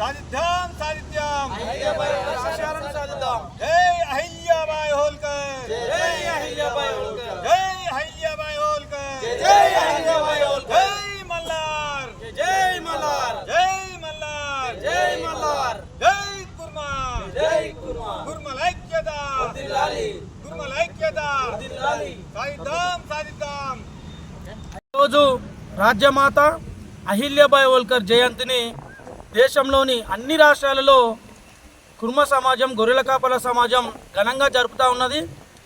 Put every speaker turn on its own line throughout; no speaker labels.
సాధిద్దాం సాధిద్దాం
ఆశయాలను సాధిద్దాం.
జై అహిల్యాబాయి హోల్కర్
జై అహిల్యాబాయి హోల్కర్.
జై అహిల్యాబాయి హోల్కర్
జై అహిల్యాబాయి హోల్కర్.
జై మల్లార్
జై మల్లార్.
జై మల్లార్
జై మల్లార్.
జై కుర్మా
జై కుర్మా.
కుర్మల ఐక్యత
వర్ధిల్లాలి.
కుర్మల ఐక్యత
వర్ధిల్లాలి.
సాధిద్దాం సాధిద్దాం.
ఈరోజు రాజ్యమాత అహిల్యాబాయి హోల్కర్ జయంతిని దేశంలోని అన్ని రాష్ట్రాలలో కుర్మ సమాజం, గొర్రెల కాపల సమాజం ఘనంగా జరుపుతూ ఉన్నది.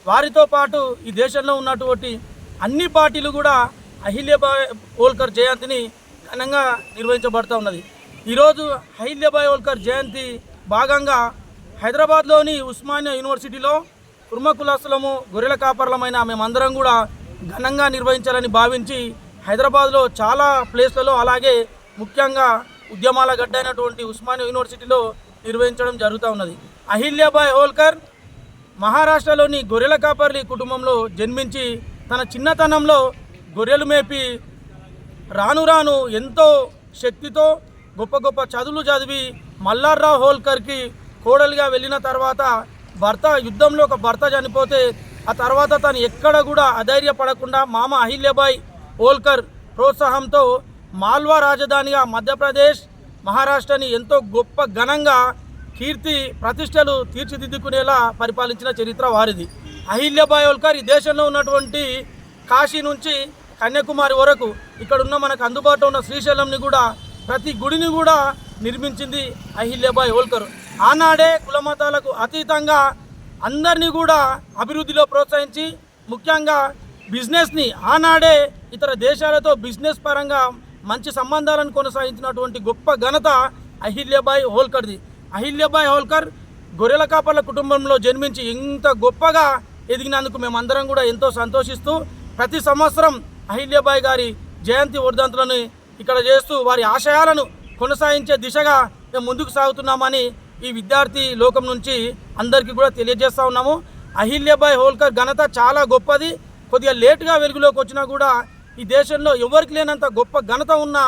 వారితో పాటు ఈ దేశంలో ఉన్నటువంటి అన్ని పార్టీలు కూడా అహిల్యాబాయి హోల్కర్ జయంతిని ఘనంగా నిర్వహించబడుతూ ఉన్నది. ఈరోజు అహిల్యాబాయి హోల్కర్ జయంతి భాగంగా హైదరాబాద్లోని ఉస్మానియా యూనివర్సిటీలో కుర్మ కులస్తులము, గొర్రెల కాపర్లమైన మేమందరం కూడా ఘనంగా నిర్వహించాలని భావించి హైదరాబాద్లో చాలా ప్లేస్లలో, అలాగే ముఖ్యంగా ఉద్యమాల గడ్డైనటువంటి ఉస్మానియా యూనివర్సిటీలో నిర్వహించడం జరుగుతూ ఉన్నది. అహిల్యాబాయి హోల్కర్ మహారాష్ట్రలోని గొర్రెల కాపర్లి కుటుంబంలో జన్మించి తన చిన్నతనంలో గొర్రెలు మేపి రాను రాను ఎంతో శక్తితో గొప్ప గొప్ప చదువులు చదివి మల్లార్రావు హోల్కర్కి కోడలిగా వెళ్ళిన తర్వాత యుద్ధంలో ఒక భర్త చనిపోతే ఆ తర్వాత తను ఎక్కడ కూడా అధైర్యపడకుండా మామ అహిల్యాబాయి హోల్కర్ ప్రోత్సాహంతో మాల్వా రాజధానిగా మధ్యప్రదేశ్, మహారాష్ట్రని ఎంతో గొప్ప ఘనంగా కీర్తి ప్రతిష్టలు తీర్చిదిద్దుకునేలా పరిపాలించిన చరిత్ర వారిది. అహిల్యాబాయి హోల్కర్ ఈ దేశంలో ఉన్నటువంటి కాశీ నుంచి కన్యాకుమారి వరకు ఇక్కడున్న మనకు అందుబాటులో ఉన్న శ్రీశైలంని కూడా ప్రతి గుడిని కూడా నిర్మించింది అహిల్యాబాయి హోల్కర్. ఆనాడే కులమతాలకు అతీతంగా అందరినీ కూడా అభివృద్ధిలో ప్రోత్సహించి ముఖ్యంగా బిజినెస్ని ఆనాడే ఇతర దేశాలతో బిజినెస్ పరంగా మంచి సంబంధాలను కొనసాగించినటువంటి గొప్ప ఘనత అహిల్యాబాయి హోల్కర్ది. అహిల్యాబాయి హోల్కర్ గొర్రెల కాపర్ల కుటుంబంలో జన్మించి ఇంత గొప్పగా ఎదిగినందుకు మేమందరం కూడా ఎంతో సంతోషిస్తూ ప్రతి సంవత్సరం అహిల్యాబాయి గారి జయంతి వర్ధంతులను ఇక్కడ చేస్తూ వారి ఆశయాలను కొనసాగించే దిశగా మేము ముందుకు సాగుతున్నామని ఈ విద్యార్థి లోకం నుంచి అందరికీ కూడా తెలియజేస్తూ ఉన్నాము. అహిల్యాబాయి హోల్కర్ ఘనత చాలా గొప్పది. కొద్దిగా లేటుగా వెలుగులోకి వచ్చినా కూడా ఈ దేశంలో ఎవరికి లేనంత గొప్ప ఘనత ఉన్న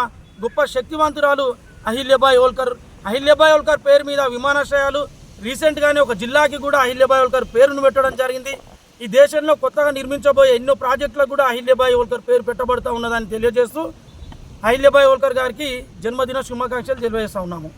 గొప్ప శక్తివంతురాలు అహిల్యాబాయి హోల్కర్. అహిల్యాబాయి హోల్కర్ పేరు మీద విమానాశ్రయాలు, రీసెంట్గానే ఒక జిల్లాకి కూడా అహిల్యాబాయి హోల్కర్ పేరును పెట్టడం జరిగింది. ఈ దేశంలో కొత్తగా నిర్మించబోయే ఎన్నో ప్రాజెక్టులకు కూడా అహిల్యాబాయి హోల్కర్ పేరు పెట్టబడుతూ ఉన్నదని తెలియజేస్తూ అహిల్యాబాయి హోల్కర్ గారికి జన్మదిన శుభాకాంక్షలు తెలియజేస్తూ ఉన్నాము.